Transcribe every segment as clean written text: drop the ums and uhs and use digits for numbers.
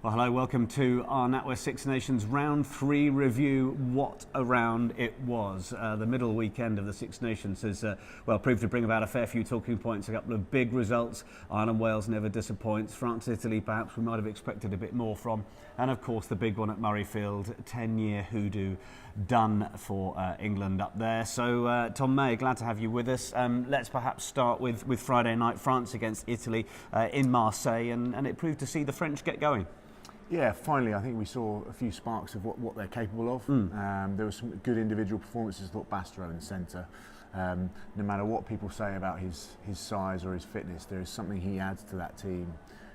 Well, hello, welcome to our NatWest Six Nations Round 3 review. What a round it was. The middle weekend of the Six Nations has proved to bring about a fair few talking points, a couple of big results. Ireland, Wales never disappoints. France, Italy, perhaps we might have expected a bit more from. And of course the big one at Murrayfield, 10-year hoodoo done for England up there. So Tom May, glad to have you with us. Let's perhaps start with Friday night, France against Italy in Marseille, and it proved to see the French get going. Yeah, finally, I think we saw a few sparks of what they're capable of. There were some good individual performances. I thought Bastareaud in the centre, no matter what people say about his size or his fitness, there is something he adds to that team.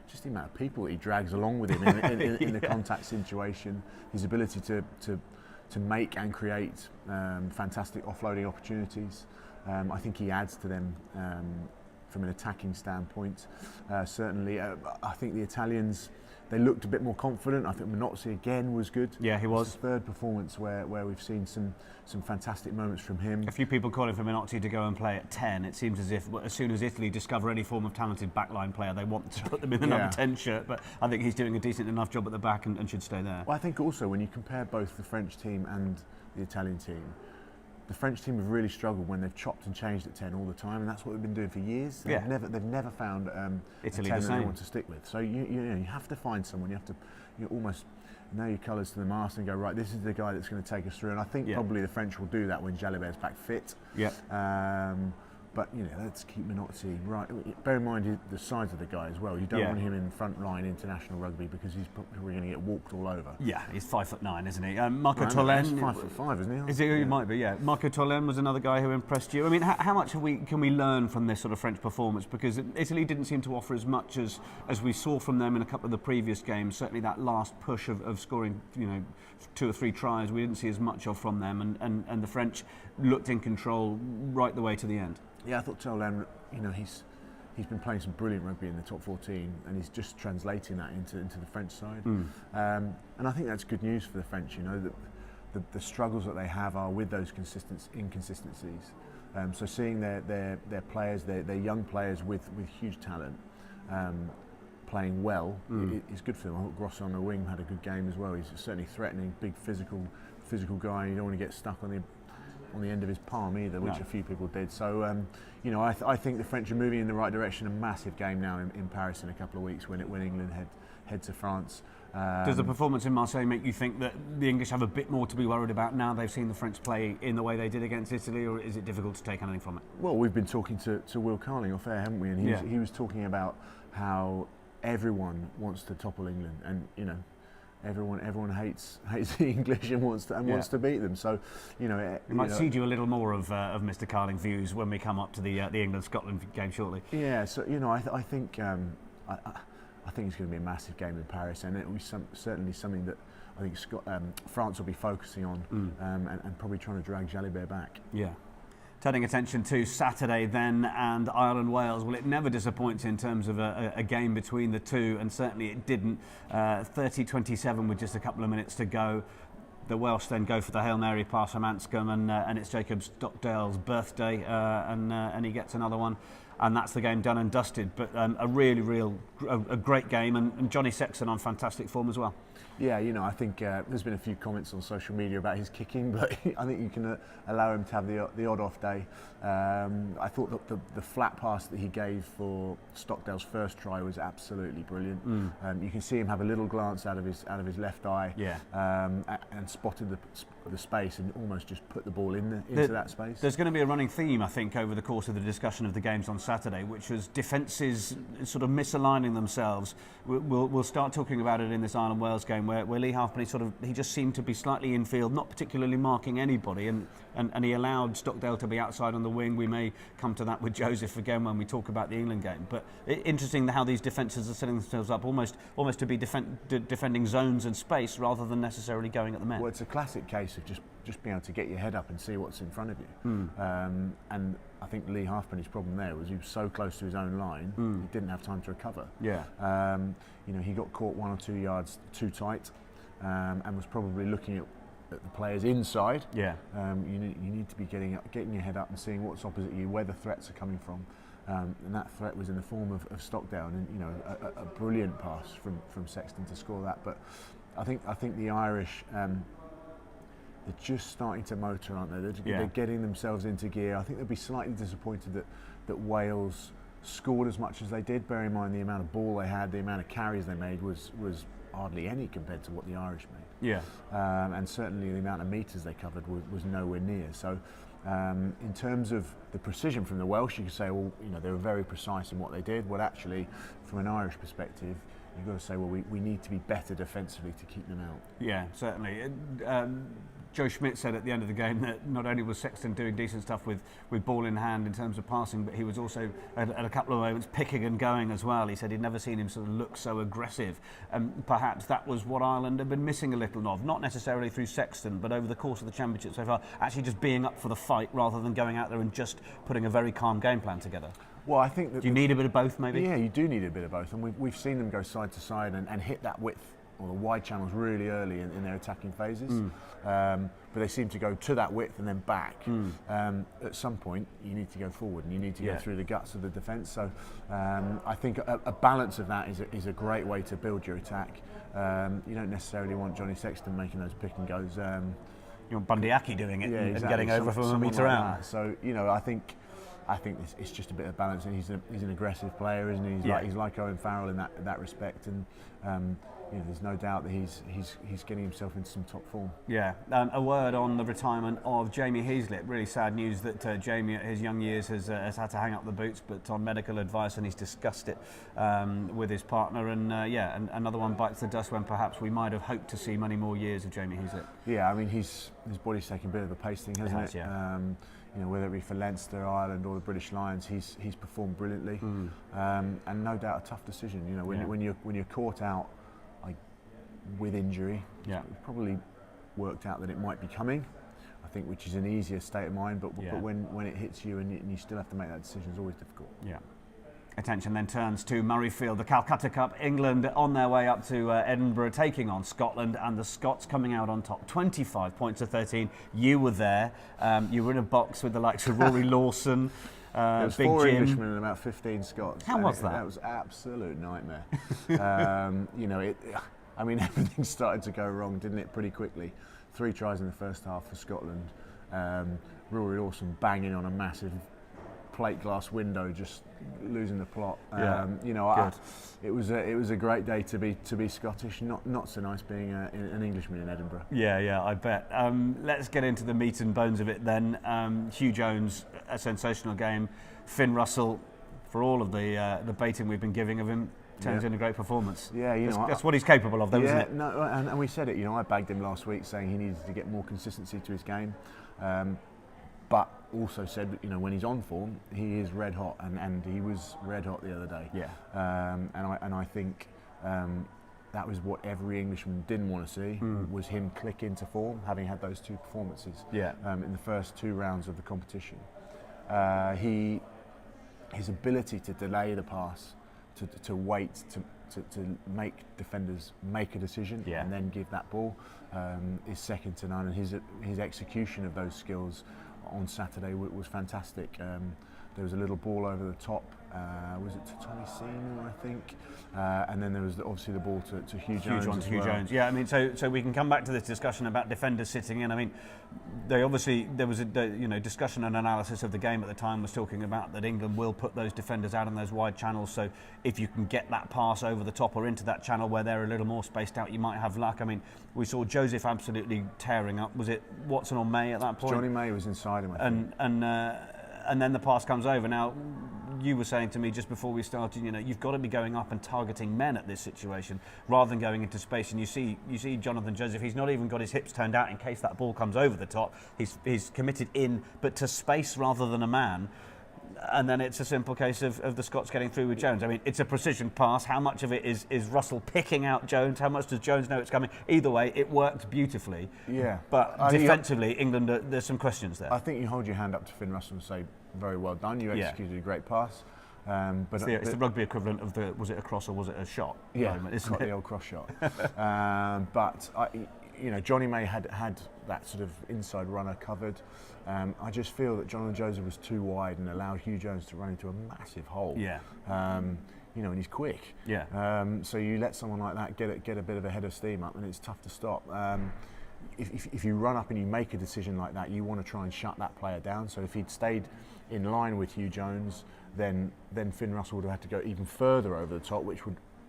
Just the amount of people that he drags along with him in the contact situation, his ability to make and create fantastic offloading opportunities. I think he adds to them from an attacking standpoint. Certainly, I think the Italians, they looked a bit more confident. I think Minozzi again was good. Yeah, he was. It's his third performance where we've seen some fantastic moments from him. A few people calling for Minozzi to go and play at 10. It seems as if as soon as Italy discover any form of talented backline player, they want to put them in the number 10 shirt. But I think he's doing a decent enough job at the back and should stay there. Well, I think also when you compare both the French team and the Italian team, the French team have really struggled when they've chopped and changed at 10 all the time, and that's what they've been doing for years. They've never found Italy a 10 the that they same. want to stick with. So you have to find someone. You have to almost nail your colours to the mast and go, right, this is the guy that's going to take us through. And I think probably the French will do that when Jalibert's back fit. Yeah. But let's keep Minozzi right. Bear in mind the size of the guy as well. You don't want him in front line international rugby because he's probably going to get walked all over. Yeah, he's 5'9", isn't he? Marco He's Tollen, 5'5", isn't he? Is he? He might be. Yeah. Marco Tollen was another guy who impressed you. I mean, how much can we learn from this sort of French performance? Because Italy didn't seem to offer as much as we saw from them in a couple of the previous games. Certainly that last push of scoring, 2 or 3 tries, we didn't see as much of from them, and the French looked in control right the way to the end. Yeah, I thought Tollen, he's been playing some brilliant rugby in the top 14, and he's just translating that into the French side. And I think that's good news for the French. The struggles that they have are with those inconsistencies. So seeing their players, their young players with huge talent, playing well is good for them. I thought Gross on the wing had a good game as well. He's certainly threatening, big physical guy, and you don't want to get stuck on the end of his palm either, which a few people did. So, I think the French are moving in the right direction. A massive game now in Paris in a couple of weeks when England head to France. Does the performance in Marseille make you think that the English have a bit more to be worried about now they've seen the French play in the way they did against Italy, or is it difficult to take anything from it? Well, we've been talking to Will Carling off air, haven't we? And he was talking about how everyone wants to topple England, and everyone hates the English and wants to beat them. So, we might cede you a little more of Mr. Carling's views when we come up to the England-Scotland game shortly. Yeah. So I think I think it's going to be a massive game in Paris, and it will be certainly something that I think France will be focusing on and probably trying to drag Jalibert back. Yeah. Turning attention to Saturday then, and Ireland-Wales. Well, it never disappoints in terms of a game between the two, and certainly it didn't. 30-27 with just a couple of minutes to go. The Welsh then go for the Hail Mary pass from Anscombe, and it's Jacob Stockdale's birthday, and he gets another one. And that's the game done and dusted. But a great game, and Johnny Sexton on fantastic form as well. Yeah, I think there's been a few comments on social media about his kicking, but I think you can allow him to have the odd off day. I thought that the flat pass that he gave for Stockdale's first try was absolutely brilliant. You can see him have a little glance out of his left eye, and spotted the space and almost just put the ball into that space. There's going to be a running theme, I think, over the course of the discussion of the games on Saturday, which was defences sort of misaligning themselves. We'll start talking about it in this Ireland-Wales game, where Lee Halfpenny he just seemed to be slightly infield, not particularly marking anybody, and he allowed Stockdale to be outside on the wing. We may come to that with Joseph again when we talk about the England game. But interesting how these defences are setting themselves up almost to be defending zones and space rather than necessarily going at the men. Well, it's a classic case of just being able to get your head up and see what's in front of you. And I think Lee Halfpenny's problem there was he was so close to his own line, he didn't have time to recover. Yeah. He got caught 1 or 2 yards too tight, and was probably looking at the players inside. Yeah. You need to be getting your head up and seeing what's opposite you, where the threats are coming from. and that threat was in the form of Stockdale, and a brilliant pass from Sexton to score that. But I think the Irish, they're just starting to motor, aren't they? They're getting themselves into gear. I think they'll be slightly disappointed that Wales scored as much as they did. Bear in mind the amount of ball they had, the amount of carries they made was hardly any compared to what the Irish made. Yeah. And certainly the amount of metres they covered was nowhere near. So in terms of the precision from the Welsh, you could say, well, they were very precise in what they did. Well, actually, from an Irish perspective, you've got to say, well, we need to be better defensively to keep them out. Yeah, certainly. Joe Schmidt said at the end of the game that not only was Sexton doing decent stuff with ball in hand in terms of passing, but he was also at a couple of moments picking and going as well. He said he'd never seen him sort of look so aggressive, and perhaps that was what Ireland have been missing a little of, not necessarily through Sexton, but over the course of the championship so far, actually just being up for the fight rather than going out there and just putting a very calm game plan together. Well, I think that do you need a bit of both, maybe? Yeah, you do need a bit of both, and we've seen them go side to side and hit that width or the wide channels really early in their attacking phases, but they seem to go to that width and then back. At some point, you need to go forward and you need to go through the guts of the defence. So I think a balance of that is a great way to build your attack. You don't necessarily want Johnny Sexton making those pick and goes. You want Bundy Aki doing it and getting over from a metre out. So I think it's just a bit of balance, and he's an aggressive player, isn't he? He's like Owen Farrell in that respect, and there's no doubt that he's getting himself into some top form. Yeah. A word on the retirement of Jamie Heaslip. Really sad news that Jamie at his young years has had to hang up the boots, but on medical advice, and he's discussed it with his partner. And and another one bites the dust when perhaps we might have hoped to see many more years of Jamie Heaslip. Yeah, I mean his body's taken a bit of a pasting, hasn't it? Yeah. Whether it be for Leinster, Ireland, or the British Lions, he's performed brilliantly, and no doubt a tough decision. When you're caught out with injury, it's probably worked out that it might be coming. I think, which is an easier state of mind. But when it hits you and you still have to make that decision, it's always difficult. Yeah. Attention then turns to Murrayfield, the Calcutta Cup. England on their way up to Edinburgh, taking on Scotland, and the Scots coming out on top, 25 points to 13. You were there. You were in a box with the likes of Rory Lawson, there was Big 4 Jim. Englishmen and about 15 Scots. How was that? That was an absolute nightmare. Everything started to go wrong, didn't it, pretty quickly. 3 tries in the first half for Scotland. Rory Lawson banging on a massive plate glass window, just losing the plot. It was a great day to be Scottish. Not so nice being an Englishman in Edinburgh. Yeah, I bet. Let's get into the meat and bones of it then. Hugh Jones, a sensational game. Finn Russell, for all of the baiting we've been giving of him, turns in a great performance. Yeah, that's what he's capable of, though, isn't it? No, and we said it. I bagged him last week, saying he needed to get more consistency to his game. But also said that when he's on form, he is red hot, and he was red hot the other day. Yeah. And I think that was what every Englishman didn't want to see, was him click into form, having had those 2 performances in the first 2 rounds of the competition. His ability to delay the pass, to wait, to make defenders make a decision and then give that ball is second to none, and his execution of those skills on Saturday was fantastic. There was a little ball over the top, was it to Tommy Seymour, I think, and then there was obviously the ball to Hugh Jones. Hugh Jones. Yeah, I mean, so we can come back to this discussion about defenders sitting in. I mean, there was a discussion and analysis of the game at the time was talking about that England will put those defenders out in those wide channels. So if you can get that pass over the top or into that channel where they're a little more spaced out, you might have luck. I mean, we saw Joseph absolutely tearing up. Was it Watson or May at that point? Johnny May was inside him, I think. And then the pass comes over. Now, you were saying to me just before we started, you've got to be going up and targeting men at this situation rather than going into space. And you see Jonathan Joseph. He's not even got his hips turned out in case that ball comes over the top. He's committed in, but to space rather than a man. And then it's a simple case of the Scots getting through with Jones. I mean, it's a precision pass. How much of it is Russell picking out Jones? How much does Jones know it's coming? Either way, it worked beautifully. Yeah. But defensively, England, there's some questions there. I think you hold your hand up to Finn Russell and say, very well done. You executed a great pass. But it's the rugby equivalent of was it a cross or was it a shot? Yeah, it's the old cross shot. But you know, Johnny May had that sort of inside runner covered. I just feel that Jonathan Joseph was too wide and allowed Hugh Jones to run into a massive hole. Yeah. You know, and he's quick. Yeah. So you let someone like that get a bit of a head of steam up, and it's tough to stop. If you run up and you make a decision like that, you want to try and shut that player down. So if he'd stayed in line with Hugh Jones, then Finn Russell would have had to go even further over the top,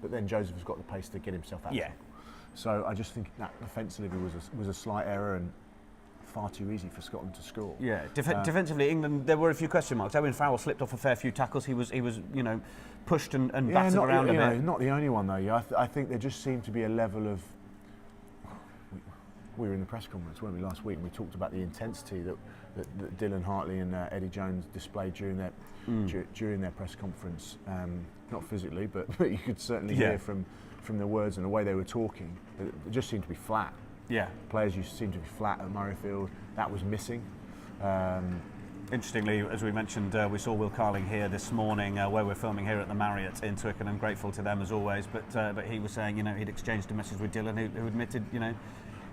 but then Joseph has got the pace to get himself out. Yeah. So I just think that offensively was a slight error and far too easy for Scotland to score. Yeah. Defensively, England, there were a few question marks. Owen Farrell slipped off a fair few tackles. He was you know, pushed and battered around a bit. Not the only one though. Yeah, I think there just seemed to be a level of. We were in the press conference, weren't we, last week, and we talked about the intensity that Dylan Hartley and Eddie Jones displayed during their press conference. Not physically, but you could certainly hear from the words and the way they were talking. It just seemed to be flat. Yeah. Players seemed to be flat at Murrayfield. That was missing. Interestingly, as we mentioned, we saw Will Carling here this morning, where we're filming here at the Marriott in Twickenham. Grateful to them as always, but he was saying, you know, he'd exchanged a message with Dylan, who admitted, you know,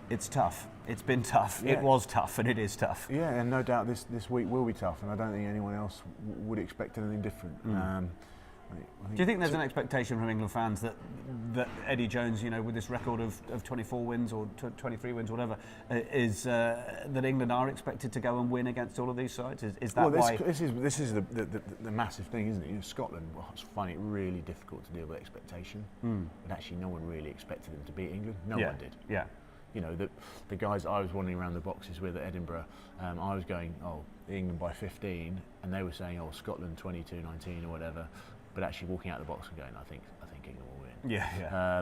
it's tough. It's been tough. Yeah. It was tough, and it is tough. Yeah, and no doubt this week will be tough, and I don't think anyone else would expect anything different. Do you think there's an expectation from England fans that Eddie Jones, you know, with this record of 24 wins or 23 wins, whatever, that England are expected to go and win against all of these sides? Is that why? This is the massive thing, isn't it? You know, Scotland, I find it really difficult to deal with expectation. But actually, no one really expected them to beat England. No one did. Yeah. You know, the guys I was wandering around the boxes with at Edinburgh, I was going, England by 15, and they were saying, Scotland 22-19 or whatever. But actually walking out the box and going, I think England will win. Yeah.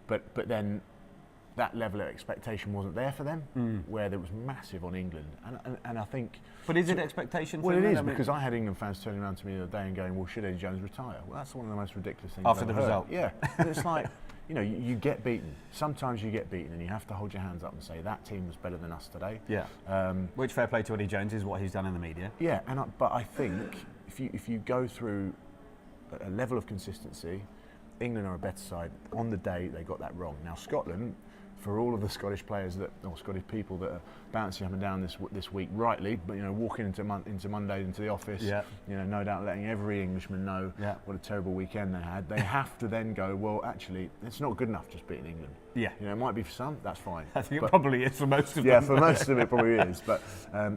But then that level of expectation wasn't there for them, where there was massive on England, and I think. But is it expectation? Well, it is, because I had England fans turning around to me the other day and going, "Well, should Eddie Jones retire?" Well, that's one of the most ridiculous things after I've the ever result. Heard. Yeah, and it's like, you know, you get beaten. Sometimes you get beaten, and you have to hold your hands up and say that team was better than us today. Yeah. Which fair play to Eddie Jones is what he's done in the media. Yeah, but I think if you go through a level of consistency, England are a better side. On the day, they got that wrong. Now, Scotland, for all of the Scottish players or Scottish people that are bouncing up and down this week, rightly, but you know, walking into Monday into the office, you know, no doubt letting every Englishman know what a terrible weekend they had. They have to then go, well, actually, it's not good enough just beating England. Yeah, you know, it might be for some, that's fine. I think it probably is for most of them. Yeah, for most of them it probably is. But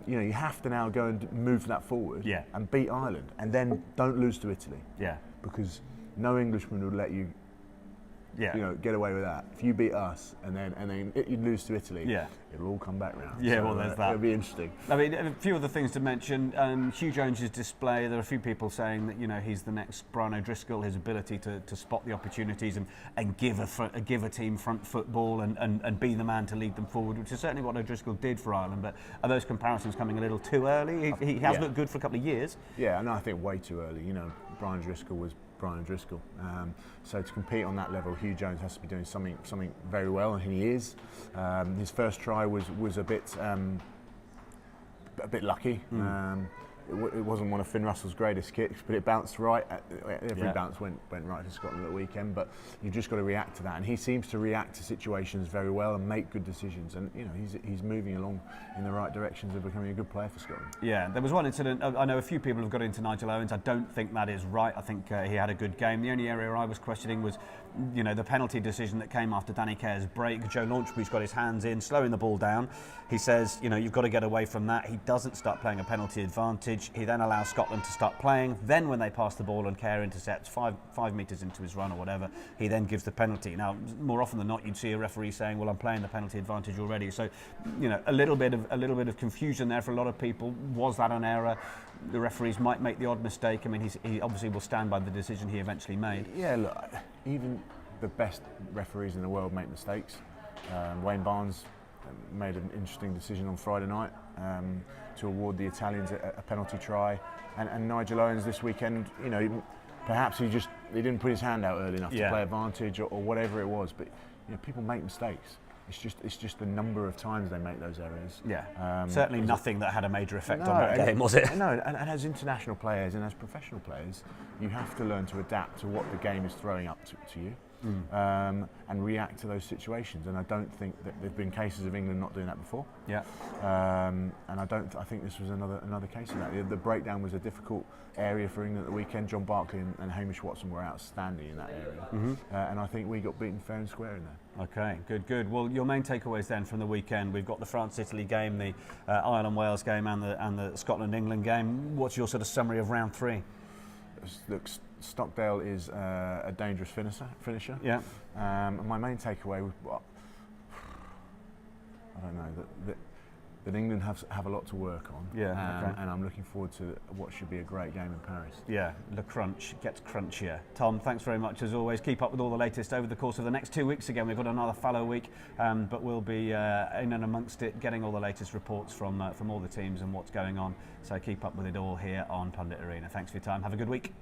you know, you have to now go and move that forward and beat Ireland, and then don't lose to Italy. Yeah, because no Englishman would let you. You know, get away with that. If you beat us and then you lose to Italy, it'll all come back round. Yeah, so, well, there's that. It'll be interesting. I mean, a few other things to mention. Hugh Jones's display. There are a few people saying that, you know, he's the next Brian O'Driscoll. His ability to spot the opportunities and give a team front football and be the man to lead them forward, which is certainly what O'Driscoll did for Ireland. But are those comparisons coming a little too early? He has looked good for a couple of years. Yeah, and I think way too early. You know, Brian O'Driscoll was Brian O'Driscoll. So to compete on that level, Hugh Jones has to be doing something very well, and he is. His first try was a bit lucky. It wasn't one of Finn Russell's greatest kicks, but it bounced right. Every bounce went right for Scotland at the weekend. But you've just got to react to that, and he seems to react to situations very well and make good decisions. And you know, he's moving along in the right directions of becoming a good player for Scotland. Yeah, there was one incident. I know a few people have got into Nigel Owens. I don't think that is right. I think he had a good game. The only area I was questioning was, you know, the penalty decision that came after Danny Care's break. Joe Launchbury's got his hands in, slowing the ball down. He says, you know, you've got to get away from that. He doesn't start playing a penalty advantage. He then allows Scotland to start playing. Then when they pass the ball and Care intercepts 5 metres into his run or whatever, he then gives the penalty. Now, more often than not, you'd see a referee saying, well, I'm playing the penalty advantage already. So, you know, a little bit of confusion there for a lot of people. Was that an error? The referees might make the odd mistake. I mean, he obviously will stand by the decision he eventually made. Yeah, look, even the best referees in the world make mistakes. Wayne Barnes made an interesting decision on Friday night to award the Italians a penalty try, and Nigel Owens this weekend, you know, perhaps he didn't put his hand out early enough to play advantage or whatever it was, but you know, people make mistakes. It's just the number of times they make those errors. Yeah, certainly nothing that had a major effect on that game, was it? No, and as international players and as professional players, you have to learn to adapt to what the game is throwing up to you. and react to those situations. And I don't think that there've been cases of England not doing that before. Yeah. And I think this was another case of that. The breakdown was a difficult area for England at the weekend. John Barkley and Hamish Watson were outstanding in that area, and I think we got beaten fair and square in there. Okay, good. Well, your main takeaways then from the weekend: we've got the France-Italy game, the Ireland-Wales game, and the Scotland-England game. What's your sort of summary of round 3? Look, Stockdale is a dangerous finisher. Yeah. And my main takeaway was, I don't know, that England have a lot to work on. Yeah. Okay. And I'm looking forward to what should be a great game in Paris. Yeah, the crunch gets crunchier. Tom, thanks very much as always. Keep up with all the latest over the course of the next 2 weeks. Again, we've got another fallow week, but we'll be in and amongst it, getting all the latest reports from all the teams and what's going on. So keep up with it all here on Pundit Arena. Thanks for your time. Have a good week.